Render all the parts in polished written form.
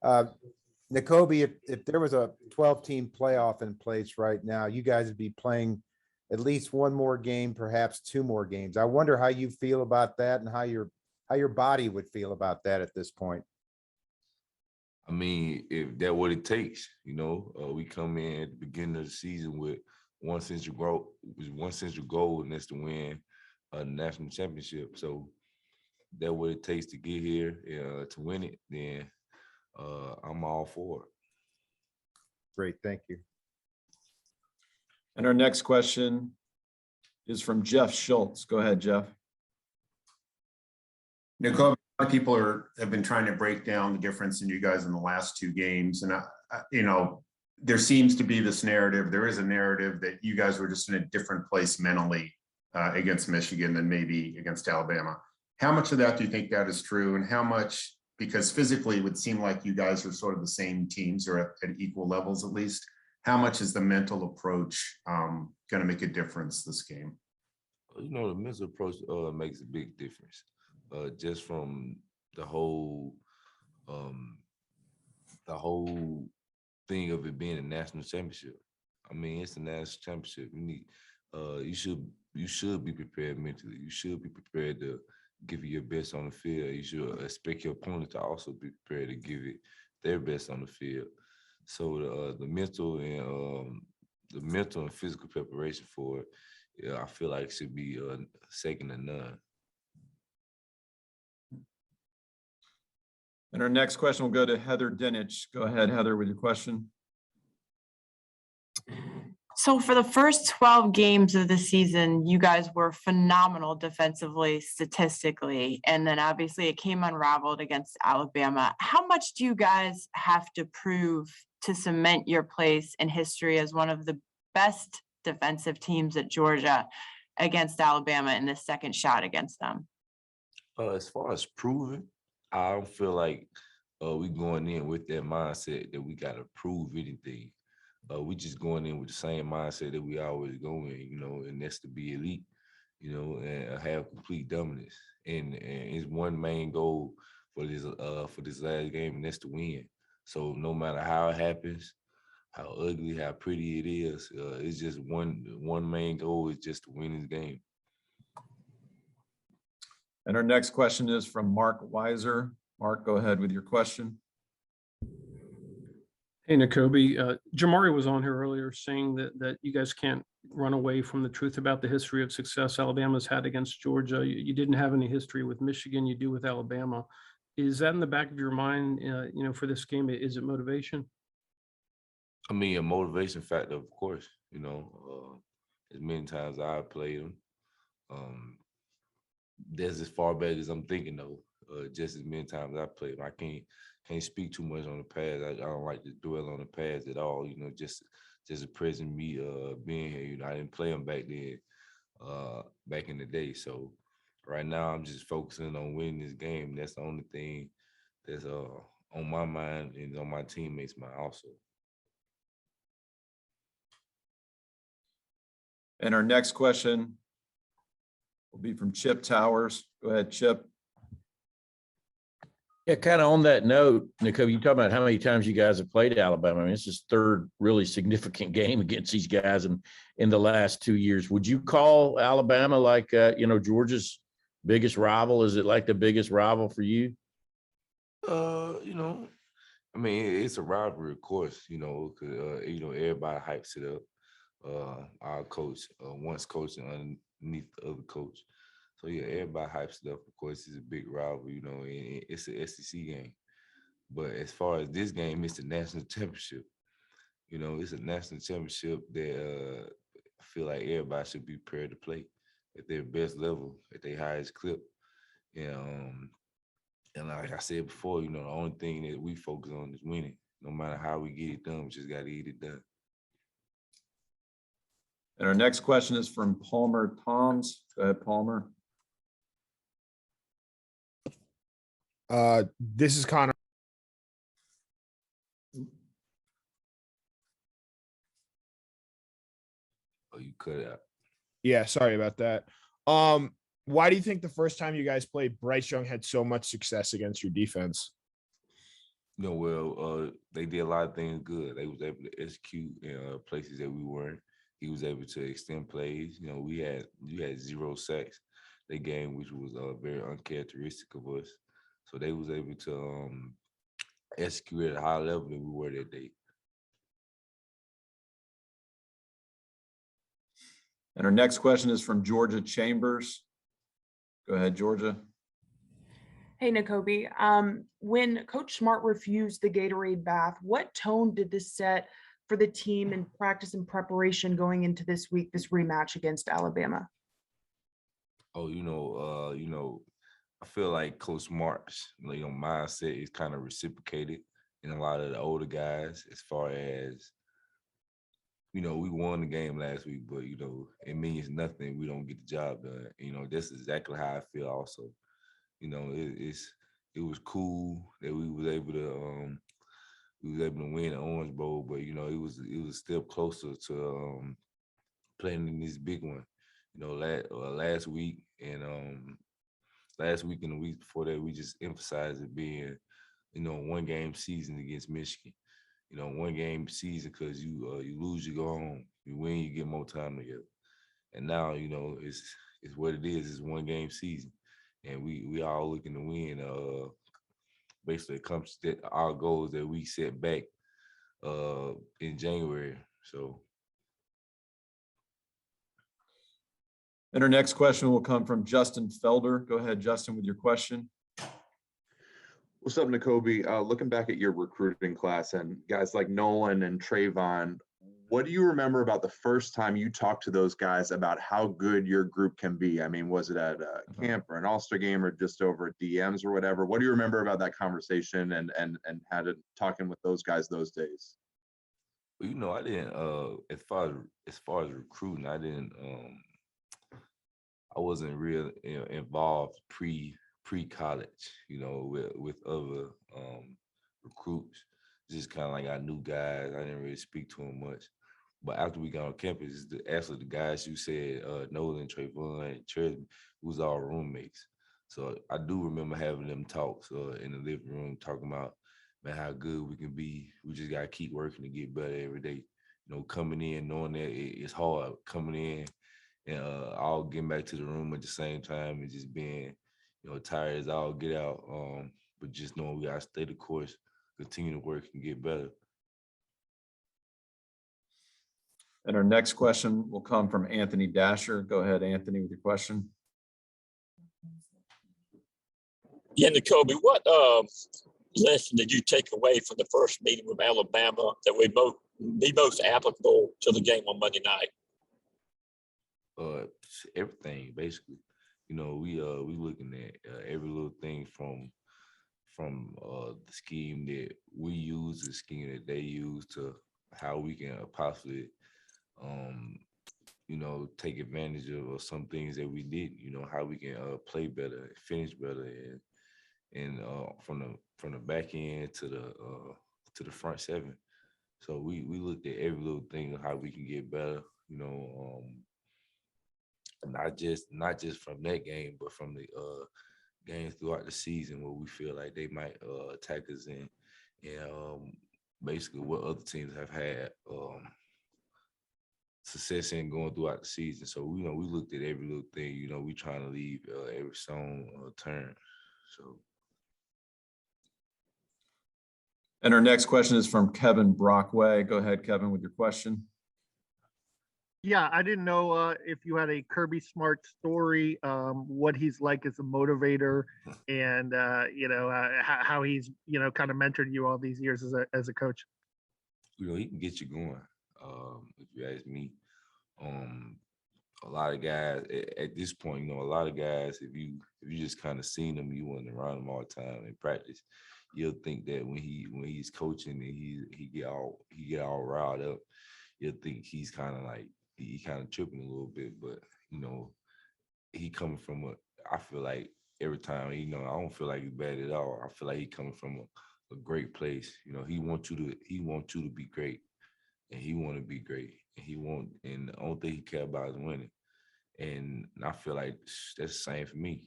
Uh, Nakobe, if there was a 12-team playoff in place right now, you guys would be playing at least one more game, perhaps two more games. I wonder how you feel about that and how your body would feel about that at this point. I mean, if that's what it takes, we come in at the beginning of the season with one central goal, and that's to win a national championship. So that's what it takes to get here to win it. Then I'm all for it. Great, thank you. And our next question is from Jeff Schultz. Go ahead, Jeff. Nakobe, a lot of people have been trying to break down the difference in you guys in the last two games. And, there seems to be this narrative. There is a narrative that you guys were just in a different place mentally against Michigan than maybe against Alabama. How much of that do you think that is true? And how much, because physically it would seem like you guys are sort of the same teams or at equal levels at least. How much is the mental approach going to make a difference this game? The mental approach makes a big difference. Just from the whole thing of it being a national championship. I mean, it's a national championship. You should be prepared mentally. You should be prepared to give it your best on the field. You should expect your opponent to also be prepared to give it their best on the field. So the mental and physical preparation for it, I feel like should be second to none. And our next question will go to Heather Dinich. Go ahead, Heather, with your question. So for the first 12 games of the season, you guys were phenomenal defensively, statistically, and then obviously it came unraveled against Alabama. How much do you guys have to prove to cement your place in history as one of the best defensive teams at Georgia against Alabama in this second shot against them? As far as proving, I don't feel like we going in with that mindset that we got to prove anything. We just going in with the same mindset that we always go in, and that's to be elite, and have complete dominance. And it's one main goal for this last game, and that's to win. So no matter how it happens, how ugly, how pretty it is, it's just one main goal is just to win this game. And our next question is from Mark Weiser. Mark, go ahead with your question. Hey, Nakobe. Jamari was on here earlier saying that you guys can't run away from the truth about the history of success Alabama's had against Georgia. You didn't have any history with Michigan. You do with Alabama. Is that in the back of your mind, for this game? Is it motivation? I mean, a motivation factor, of course. As many times I've played them, that's as far back as I'm thinking though. Just as many times I've played them, I can't speak too much on the past. I don't like to dwell on the past at all. Just the present me being here. I didn't play them back then, back in the day. So right now I'm just focusing on winning this game. That's the only thing that's on my mind and on my teammates' mind also. And our next question will be from Chip Towers. Go ahead, Chip. Yeah, kind of on that note, Nakobe, you talk about how many times you guys have played Alabama. I mean, it's his third really significant game against these guys in the last 2 years. Would you call Alabama like, Georgia's biggest rival? Is it like the biggest rival for you? I mean, it's a rivalry, of course, because, everybody hypes it up. Our coach, once coaching underneath the other coach. So yeah, everybody hypes it up. Of course, it's a big rivalry, and it's an SEC game. But as far as this game, it's a national championship. It's a national championship that I feel like everybody should be prepared to play at their best level, at their highest clip. And like I said before, the only thing that we focus on is winning. No matter how we get it done, we just got to get it done. And our next question is from Palmer Toms. Go ahead, Palmer. This is Connor. Oh, you cut it out. Yeah, sorry about that. Why do you think the first time you guys played, Bryce Young had so much success against your defense? They did a lot of things good. They was able to execute in places that we weren't. He was able to extend plays. We had 0 sacks that game, which was very uncharacteristic of us. So they was able to execute at a high level than we were that day. And our next question is from Georgia Chambers. Go ahead, Georgia. Hey, Nakobe. When Coach Smart refused the Gatorade bath, what tone did this set for the team in practice and preparation going into this week, this rematch against Alabama? Oh, I feel like Coach Smart's mindset is kind of reciprocated in a lot of the older guys as far as we won the game last week, but it means nothing. We don't get the job done. That's exactly how I feel also. It was cool that we was able to win the Orange Bowl, but it was a step closer to playing in this big one. Last week and the week before that, we just emphasized it being one game season against Michigan. One game season because you lose, you go home. You win, you get more time together. And now it's what it is. It's one game season, and we all looking to win. Basically, it comes to our goals that we set back in January. So. And our next question will come from Justin Felder. Go ahead, Justin, with your question. What's up, Nakobe? Looking back at your recruiting class and guys like Nolan and Trayvon, what do you remember about the first time you talked to those guys about how good your group can be? I mean, was it at a camp or an All-Star game or just over at DMs or whatever? What do you remember about that conversation and how to talking with those guys those days? Well, I didn't. As far as recruiting, I didn't. I wasn't real involved pre-college, with other recruits. Just kind of like I knew guys. I didn't really speak to them much. But after we got on campus, actually the guys you said, Nolan, Trayvon, and Trey, was all roommates. So I do remember having them talks in the living room, talking about how good we can be. We just gotta keep working to get better every day. Coming in knowing that it's hard, coming in and all getting back to the room at the same time and just being, tired as all get out. But just knowing we gotta stay the course, continue to work and get better. And our next question will come from Anthony Dasher. Go ahead, Anthony, with your question. Yeah, Nakobe, what lesson did you take away from the first meeting with Alabama that would be most applicable to the game on Monday night? Everything basically. We looking at every little thing from the scheme that we use, the scheme that they use, to how we can possibly take advantage of some things that we did. How we can play better, finish better, and from the back end to the front seven. So we looked at every little thing of how we can get better. Not just from that game, but from the games throughout the season where we feel like they might attack us in, and basically what other teams have had success in going throughout the season. So we looked at every little thing. We trying to leave every stone turned. So. And our next question is from Kevin Brockway. Go ahead, Kevin, with your question. Yeah, I didn't know if you had a Kirby Smart story, what he's like as a motivator, and how he's kind of mentored you all these years as a coach. He can get you going. If you ask me, a lot of guys at this point, a lot of guys, if you just kind of seen them, you wasn't around them all the time in practice, you'll think that when he's coaching and he get all riled up, you'll think he's kind of like he kind of tripping a little bit. But he coming from I feel like every time, I don't feel like he's bad at all. I feel like he coming from a great place. He wants you to be great, and he want to be great, and the only thing he care about is winning. And I feel like that's the same for me.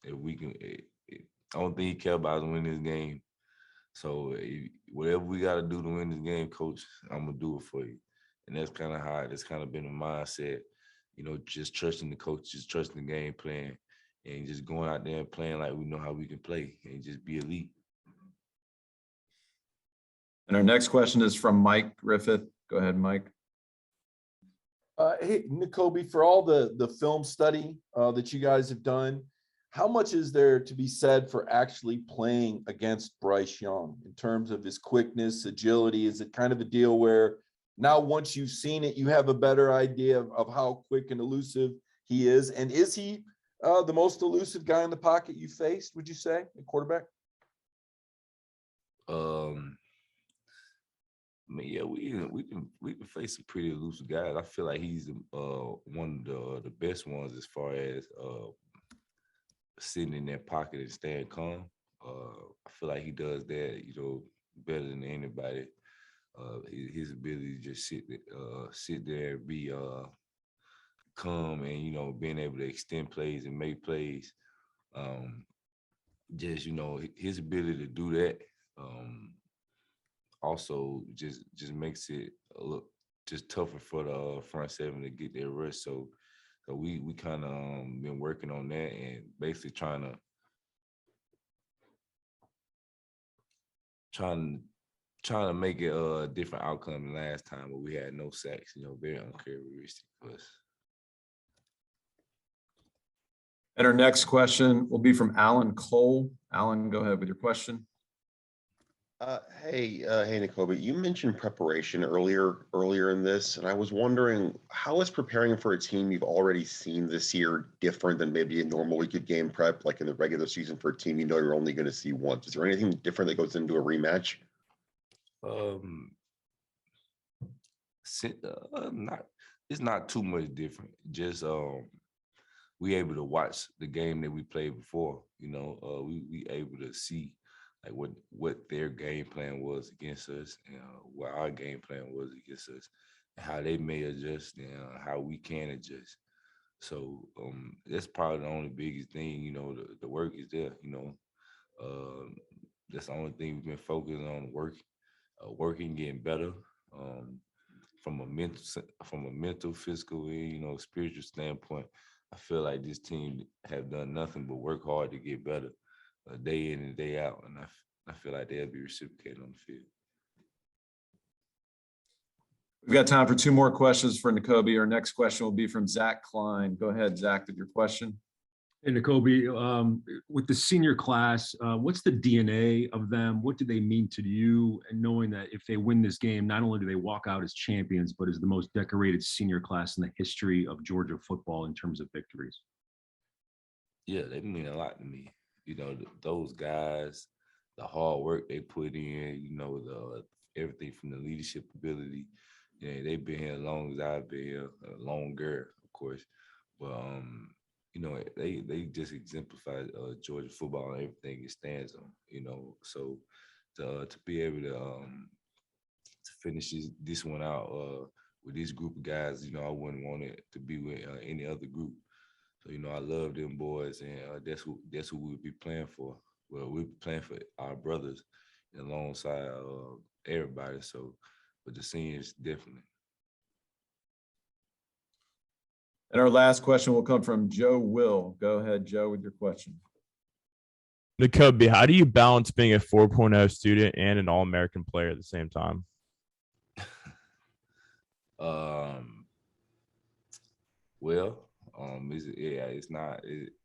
If we can, only thing he care about is winning this game. So whatever we got to do to win this game, coach, I'm gonna do it for you. And that's kind of how it's kind of been the mindset, just trusting the coach, just trusting the game plan, and just going out there and playing like we know how we can play and just be elite. And our next question is from Mike Griffith. Go ahead, Mike. Hey, Nakobe, for all the film study that you guys have done, how much is there to be said for actually playing against Bryce Young in terms of his quickness, agility? Is it kind of a deal where now once you've seen it, you have a better idea of how quick and elusive he is? And is he the most elusive guy in the pocket you faced, would you say, at quarterback? Yeah, we can face some pretty elusive guys. I feel like he's one of the best ones as far as sitting in that pocket and staying calm. I feel like he does that, better than anybody. His ability to just sit there and be calm and being able to extend plays and make plays. Just his ability to do that. Also just makes it a little just tougher for the front seven to get their rest. So we kind of been working on that and basically trying to make it a different outcome than last time, but we had no sacks. Very uncharacteristic for us. And our next question will be from Alan Cole. Alan, go ahead with your question. Hey, Nakobe, you mentioned preparation earlier in this, and I was wondering, how is preparing for a team you've already seen this year different than maybe a normal week of game prep, like in the regular season for a team you're only going to see once? Is there anything different that goes into a rematch? It's not too much different. Just we able to watch the game that we played before. We able to see like what their game plan was against us, and what our game plan was against us, and how they may adjust, and how we can adjust. So that's probably the only biggest thing. The work is there. That's the only thing we've been focusing on: working, getting better. From a mental, physical, and spiritual standpoint, I feel like this team have done nothing but work hard to get better, day in and day out, and I feel like they'll be reciprocating on the field. We've got time for two more questions for Nakobe. Our next question will be from Zach Klein. Go ahead, Zach, with your question. Hey, Nakobe, with the senior class, what's the DNA of them? What do they mean to you? And knowing that if they win this game, not only do they walk out as champions, but as the most decorated senior class in the history of Georgia football in terms of victories. Yeah, they mean a lot to me. Those guys, the hard work they put in, the everything from the leadership ability. They've been here as long as I've been here, longer, of course. But they just exemplify Georgia football and everything it stands on. So to be able to finish this one out with this group of guys, I wouldn't want it to be with any other group. So I love them boys, and that's who we'll be playing for. Well, we'll be playing for our brothers alongside everybody. So, but the seniors definitely. And our last question will come from Joe Will. Go ahead, Joe, with your question. Nakobe, how do you balance being a 4.0 student and an All-American player at the same time?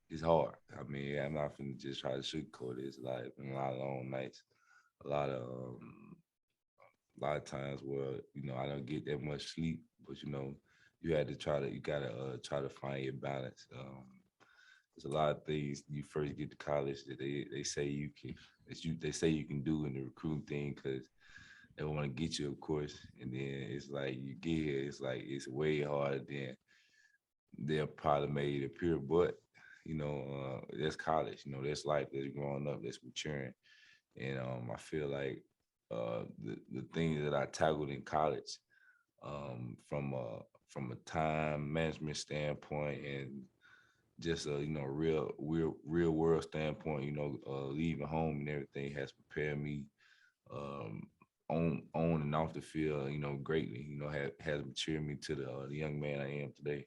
It's hard. I mean, I'm not finna just try to sugarcoat it. It's like been a lot of long nights, a lot of times where I don't get that much sleep, but you gotta try to find your balance. There's a lot of things you first get to college that they say you can do in the recruiting thing, because they want to get you, of course, and then it's like you get here, it's way harder than they'll probably made it appear. But that's college, that's life, that's growing up, that's maturing. And I feel like the things that I tackled in college, from a time management standpoint and just a real world standpoint, leaving home and everything has prepared me on and off the field, greatly. Has matured me to the young man I am today.